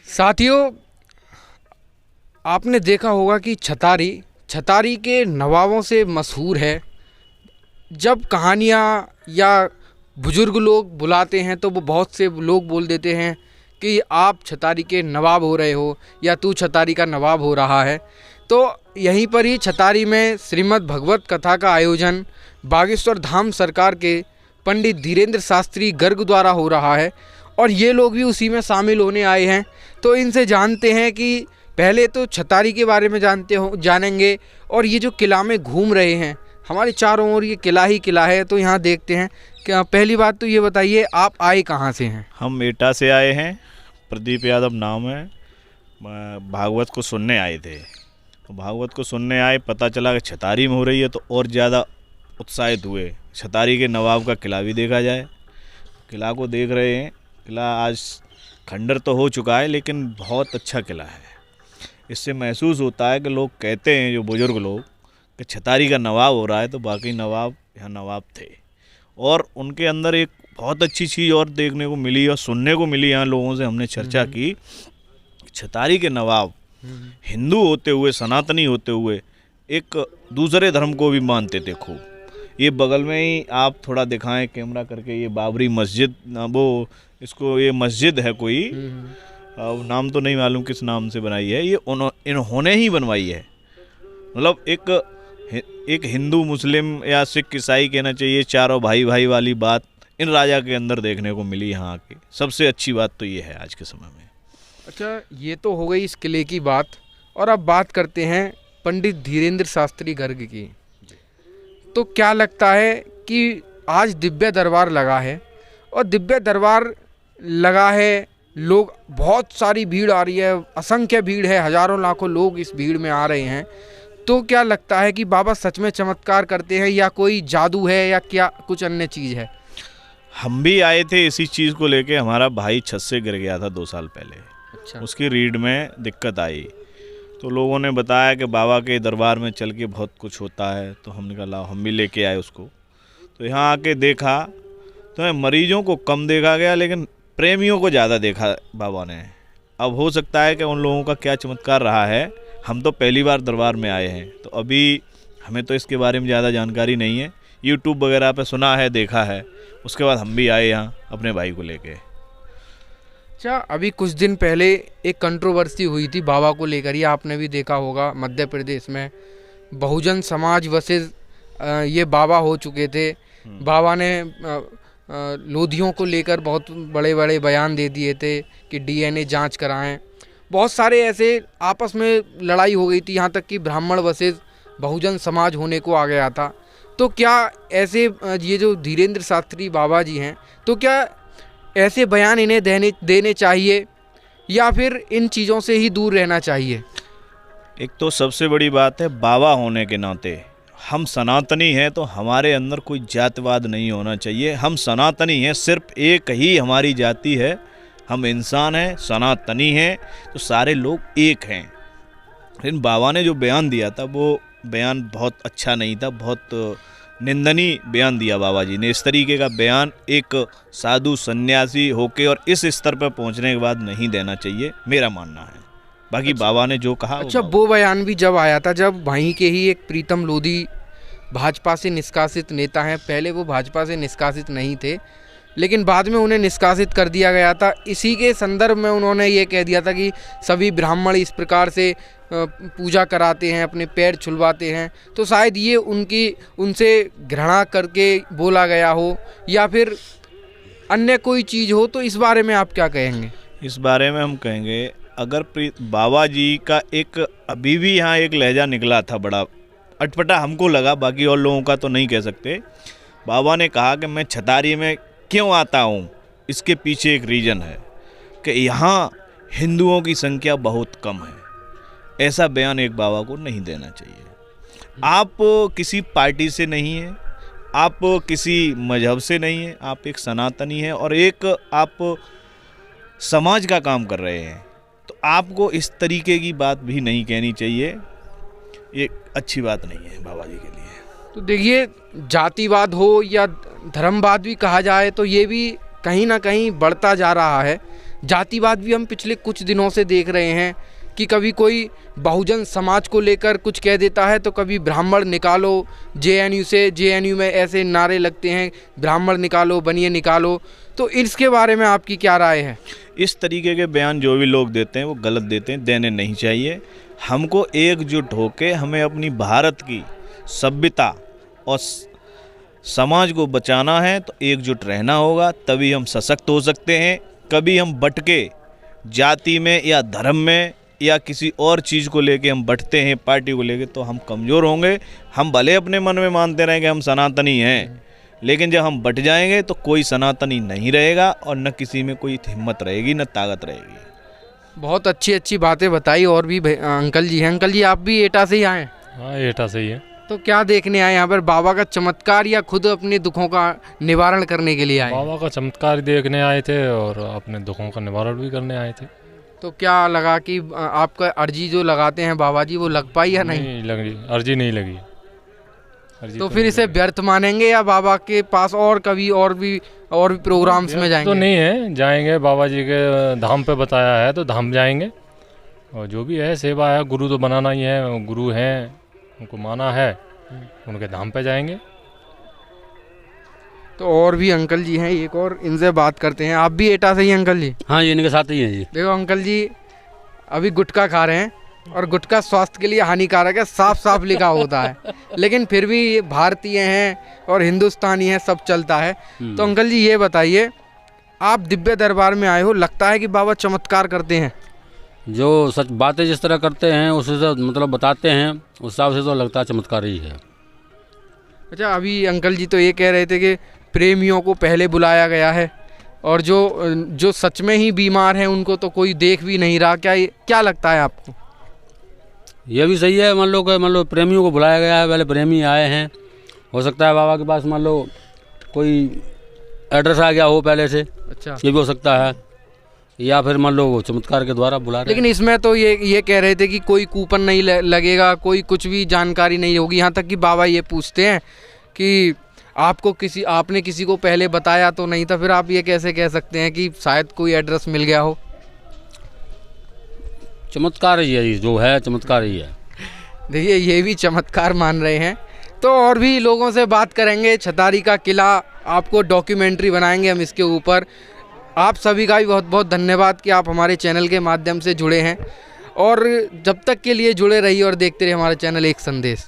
साथियों, आपने देखा होगा कि छतारी के नवाबों से मशहूर है। जब कहानियाँ या बुज़ुर्ग लोग बुलाते हैं तो वो बहुत से लोग बोल देते हैं कि आप छतारी के नवाब हो रहे हो या तू छतारी का नवाब हो रहा है। तो यहीं पर ही छतारी में श्रीमद् भगवत कथा का आयोजन बागेश्वर धाम सरकार के पंडित धीरेन्द्र शास्त्री गर्ग द्वारा हो रहा है और ये लोग भी उसी में शामिल होने आए हैं। तो इनसे जानते हैं कि पहले तो छतारी के बारे में जानेंगे और ये जो किला में घूम रहे हैं, हमारे चारों ओर ये किला ही किला है। तो यहाँ देखते हैं। क्या पहली बात तो ये बताइए, आप आए कहाँ से हैं? हम एटा से आए हैं, प्रदीप यादव नाम है। भागवत को सुनने आए थे, तो भागवत को सुनने आए, पता चला कि छतारी में हो रही है तो और ज़्यादा उत्साहित हुए। छतारी के नवाब का किला भी देखा जाए। किला को देख रहे हैं। किला आज खंडर तो हो चुका है लेकिन बहुत अच्छा किला है। इससे महसूस होता है कि लोग कहते हैं, जो बुज़ुर्ग लोग, कि छतारी का नवाब हो रहा है तो बाकी नवाब यहाँ नवाब थे। और उनके अंदर एक बहुत अच्छी चीज़ और देखने को मिली और सुनने को मिली। यहाँ लोगों से हमने चर्चा की, छतारी के नवाब हिंदू होते हुए, सनातनी होते हुए, एक दूसरे धर्म को भी मानते थे खूब। ये बगल में ही आप थोड़ा दिखाएं कैमरा करके, ये बाबरी मस्जिद, वो इसको ये मस्जिद है कोई, नाम तो नहीं मालूम किस नाम से बनाई है, ये इन्होंने ही बनवाई है। मतलब एक हिंदू मुस्लिम या सिख ईसाई कहना चाहिए, चारों भाई भाई वाली बात इन राजा के अंदर देखने को मिली यहाँ आके। सबसे अच्छी बात तो ये है आज के समय में। अच्छा, ये तो हो गई इस किले की बात, और अब बात करते हैं पंडित धीरेन्द्र शास्त्री गर्ग की। तो क्या लगता है कि आज दिव्य दरबार लगा है, और दिव्य दरबार लगा है, लोग, बहुत सारी भीड़ आ रही है, असंख्य भीड़ है, हजारों लाखों लोग इस भीड़ में आ रहे हैं। तो क्या लगता है कि बाबा सच में चमत्कार करते हैं या कोई जादू है या क्या कुछ अन्य चीज़ है? हम भी आए थे इसी चीज़ को लेके। हमारा भाई छत से गिर गया था 2 साल पहले। अच्छा। उसकी रीढ़ में दिक्कत आई, तो लोगों ने बताया कि बाबा के दरबार में चल के बहुत कुछ होता है। तो हमने कहा लाओ, हम भी लेके आए उसको। तो यहाँ आके देखा तो मरीजों को कम देखा गया लेकिन प्रेमियों को ज़्यादा देखा बाबा ने। अब हो सकता है कि उन लोगों का क्या चमत्कार रहा है। हम तो पहली बार दरबार में आए हैं, तो अभी हमें तो इसके बारे में ज़्यादा जानकारी नहीं है। यूट्यूब वगैरह पे सुना है, देखा है। उसके बाद हम भी आए यहाँ अपने भाई को लेके। अच्छा, अभी कुछ दिन पहले एक कंट्रोवर्सी हुई थी बाबा को लेकर, ही आपने भी देखा होगा। मध्य प्रदेश में बहुजन समाज वर्सेस ये बाबा हो चुके थे। बाबा ने लोधियों को लेकर बहुत बड़े बड़े बयान दे दिए थे कि डीएनए जांच कराएं। बहुत सारे ऐसे आपस में लड़ाई हो गई थी, यहाँ तक कि ब्राह्मण वर्सेस बहुजन समाज होने को आ गया था। तो क्या ऐसे ये जो धीरेन्द्र शास्त्री बाबा जी हैं, तो क्या ऐसे बयान इन्हें देने चाहिए या फिर इन चीज़ों से ही दूर रहना चाहिए? एक तो सबसे बड़ी बात है, बाबा होने के नाते हम सनातनी हैं, तो हमारे अंदर कोई जातिवाद नहीं होना चाहिए। हम सनातनी हैं, सिर्फ एक ही हमारी जाति है, हम इंसान हैं, सनातनी हैं, तो सारे लोग एक हैं। लेकिन बाबा ने जो बयान दिया था वो बयान बहुत अच्छा नहीं था, बहुत निंदनीय बयान दिया बाबा जी ने। इस तरीके का बयान एक साधु सन्यासी होके और इस स्तर पर पहुंचने के बाद नहीं देना चाहिए, मेरा मानना है। बाकी अच्छा, बाबा ने जो कहा। अच्छा, वो बयान भी जब आया था, जब वहीं के ही एक प्रीतम लोधी भाजपा से निष्कासित नेता हैं, पहले वो भाजपा से निष्कासित नहीं थे लेकिन बाद में उन्हें निष्कासित कर दिया गया था। इसी के संदर्भ में उन्होंने ये कह दिया था कि सभी ब्राह्मण इस प्रकार से पूजा कराते हैं, अपने पैर छुलवाते हैं। तो शायद ये उनसे घृणा करके बोला गया हो या फिर अन्य कोई चीज़ हो। तो इस बारे में आप क्या कहेंगे? इस बारे में हम कहेंगे, अगर बाबा जी का एक अभी भी यहाँ एक लहजा निकला था, बड़ा अटपटा हमको लगा, बाकी और लोगों का तो नहीं कह सकते। बाबा ने कहा कि मैं छतारी में क्यों आता हूँ, इसके पीछे एक रीज़न है कि यहाँ हिंदुओं की संख्या बहुत कम है। ऐसा बयान एक बाबा को नहीं देना चाहिए। आप किसी पार्टी से नहीं हैं, आप किसी मजहब से नहीं हैं, आप एक सनातनी हैं और एक आप समाज का काम कर रहे हैं, तो आपको इस तरीके की बात भी नहीं कहनी चाहिए। ये अच्छी बात नहीं है बाबा जी के लिए। तो देखिए, जातिवाद हो या धर्मवाद भी कहा जाए तो ये भी कहीं ना कहीं बढ़ता जा रहा है। जातिवाद भी हम पिछले कुछ दिनों से देख रहे हैं कि कभी कोई बहुजन समाज को लेकर कुछ कह देता है तो कभी ब्राह्मण निकालो जेएनयू से, जेएनयू में ऐसे नारे लगते हैं ब्राह्मण निकालो, बनिए निकालो। तो इसके बारे में आपकी क्या राय है? इस तरीके के बयान जो भी लोग देते हैं वो गलत देते हैं, देने नहीं चाहिए। हमको एकजुट होकर हमें अपनी भारत की सभ्यता और समाज को बचाना है, तो एकजुट रहना होगा, तभी हम सशक्त हो सकते हैं। कभी हम बट के जाति में या धर्म में या किसी और चीज़ को लेके हम बटते हैं, पार्टी को लेके, तो हम कमज़ोर होंगे। हम भले अपने मन में मानते रहें कि हम सनातनी हैं, लेकिन जब हम बट जाएंगे तो कोई सनातनी नहीं रहेगा और न किसी में कोई हिम्मत रहेगी न ताकत रहेगी। बहुत अच्छी अच्छी बातें बताई। और भी अंकल जी हैं। अंकल जी आप भी एटा से ही आए? हाँ, एटा से ही है। तो क्या देखने आए यहाँ पर, बाबा का चमत्कार या खुद अपने दुखों का निवारण करने के लिए आए? बाबा का चमत्कार देखने आए थे और अपने दुखों का निवारण भी करने आए थे। तो क्या लगा कि आपका अर्जी जो लगाते हैं बाबा जी वो लग पाई या नहीं लगी? अर्जी नहीं लगी। अर्जी तो फिर इसे व्यर्थ मानेंगे या बाबा के पास और कभी और भी प्रोग्राम्स में जाएंगे? तो नहीं है, जाएंगे बाबा जी के धाम पे बताया है तो धाम जाएंगे, और जो भी है सेवा है, गुरु तो बनाना ही है, गुरु हैं उनको माना है, उनके धाम पे जाएंगे। तो और भी अंकल जी हैं, एक और इनसे बात करते हैं। आप भी एटा से ही अंकल जी? हाँ, ये इनके साथ ही हैं जी। देखो अंकल जी अभी गुटखा खा रहे हैं और गुटखा स्वास्थ्य के लिए हानिकारक है, साफ साफ लिखा होता है, लेकिन फिर भी ये भारतीय हैं और हिंदुस्तानी हैं, सब चलता है। तो अंकल जी ये बताइए, आप दिव्य दरबार में आए हो, लगता है कि बाबा चमत्कार करते हैं? जो सच बातें जिस तरह करते हैं उससे मतलब बताते हैं, उस हिसाब से तो लगता है चमत्कार ही है। अच्छा, अभी अंकल जी तो ये कह रहे थे कि प्रेमियों को पहले बुलाया गया है और जो सच में ही बीमार हैं उनको तो कोई देख भी नहीं रहा। क्या लगता है आपको? ये भी सही है। मान लो प्रेमियों को बुलाया गया है, पहले प्रेमी आए हैं, हो सकता है बाबा के पास मान लो कोई एड्रेस आ गया हो पहले से। अच्छा, ये भी हो सकता है, या फिर मान लो वो चमत्कार के द्वारा बुला रहे हैं। लेकिन इसमें तो ये कह रहे थे कि कोई कूपन नहीं लगेगा, कोई कुछ भी जानकारी नहीं होगी। यहाँ तक कि बाबा ये पूछते हैं कि आपने किसी को पहले बताया तो नहीं था, फिर आप ये कैसे कह सकते हैं कि शायद कोई एड्रेस मिल गया हो? चमत्कार ही है, जो है चमत्कार ही है। देखिए ये भी चमत्कार मान रहे हैं। तो और भी लोगों से बात करेंगे। छतारी का किला, आपको डॉक्यूमेंट्री बनाएंगे हम इसके ऊपर। आप सभी का भी बहुत बहुत धन्यवाद कि आप हमारे चैनल के माध्यम से जुड़े हैं, और जब तक के लिए जुड़े रहिए और देखते रहिए हमारा चैनल एक संदेश।